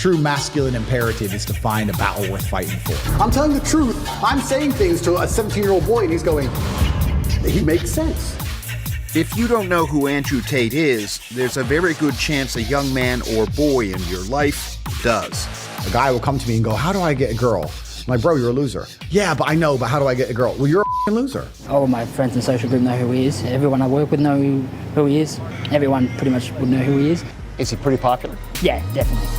true masculine imperative is to find a battle worth fighting for. I'm telling the truth. I'm saying things to a 17-year-old boy and he's going, he makes sense. If you don't know who Andrew Tate is, there's a very good chance a young man or boy in your life does. A guy will come to me and go, how do I get a girl? I'm like, bro, you're a loser. Yeah, but I know, but how do I get a girl? Well, you're a f***ing loser. All of my friends in social group know who he is. Everyone I work with know who he is. Everyone pretty much would know who he is. Is he pretty popular? Yeah, definitely.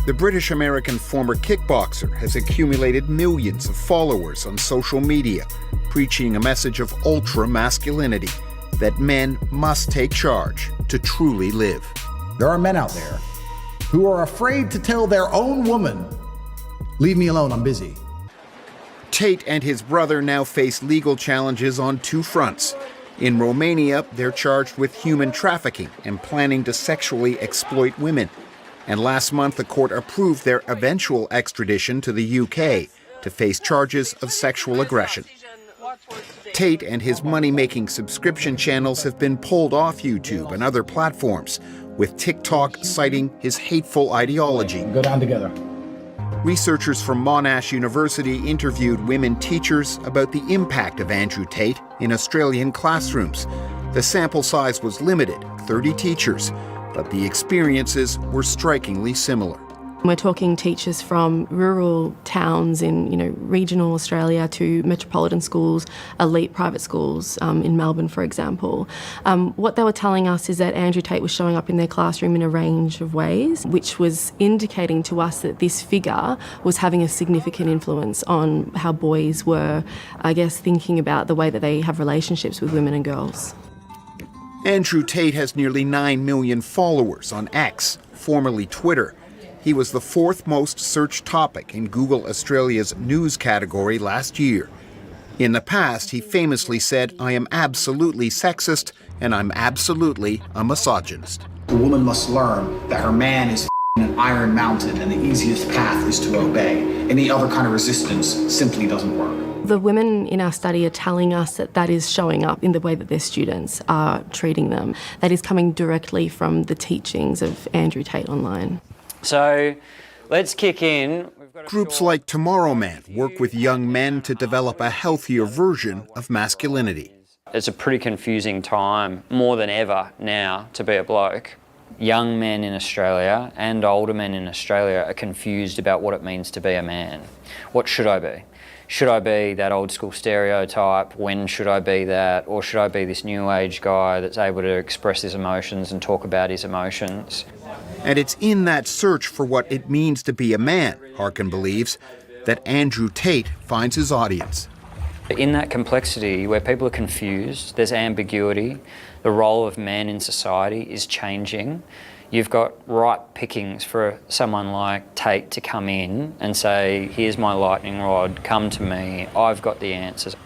The British-American former kickboxer has accumulated millions of followers on social media, preaching a message of ultra-masculinity, that men must take charge to truly live. There are men out there who are afraid to tell their own woman, leave me alone, I'm busy. Tate and his brother now face legal challenges on two fronts. In Romania, they're charged with human trafficking and planning to sexually exploit women. And last month, the court approved their eventual extradition to the UK to face charges of sexual aggression. Tate and his money-making subscription channels have been pulled off YouTube and other platforms, with TikTok citing his hateful ideology. Go down together. Researchers from Monash University interviewed women teachers about the impact of Andrew Tate in Australian classrooms. The sample size was limited, 30 teachers, but the experiences were strikingly similar. We're talking teachers from rural towns in, regional Australia to metropolitan schools, elite private schools in Melbourne, for example. What they were telling us is that Andrew Tate was showing up in their classroom in a range of ways, which was indicating to us that this figure was having a significant influence on how boys were, thinking about the way that they have relationships with women and girls. Andrew Tate has nearly 9 million followers on X, formerly Twitter. He was the fourth most searched topic in Google Australia's news category last year. In the past, he famously said, "I am absolutely sexist and I'm absolutely a misogynist." The woman must learn that her man is an iron mountain and the easiest path is to obey. Any other kind of resistance simply doesn't work. The women in our study are telling us that that is showing up in the way that their students are treating them. That is coming directly from the teachings of Andrew Tate online. So let's kick in. Groups like Tomorrow Man work with young men to develop a healthier version of masculinity. It's a pretty confusing time, more than ever now, to be a bloke. Young men in Australia and older men in Australia are confused about what it means to be a man. What should I be? Should I be that old school stereotype? When should I be that? Or should I be this new age guy that's able to express his emotions and talk about his emotions? And it's in that search for what it means to be a man, Harkin believes, that Andrew Tate finds his audience. In that complexity where people are confused, there's ambiguity, the role of man in society is changing. You've got ripe pickings for someone like Tate to come in and say, here's my lightning rod, come to me, I've got the answers.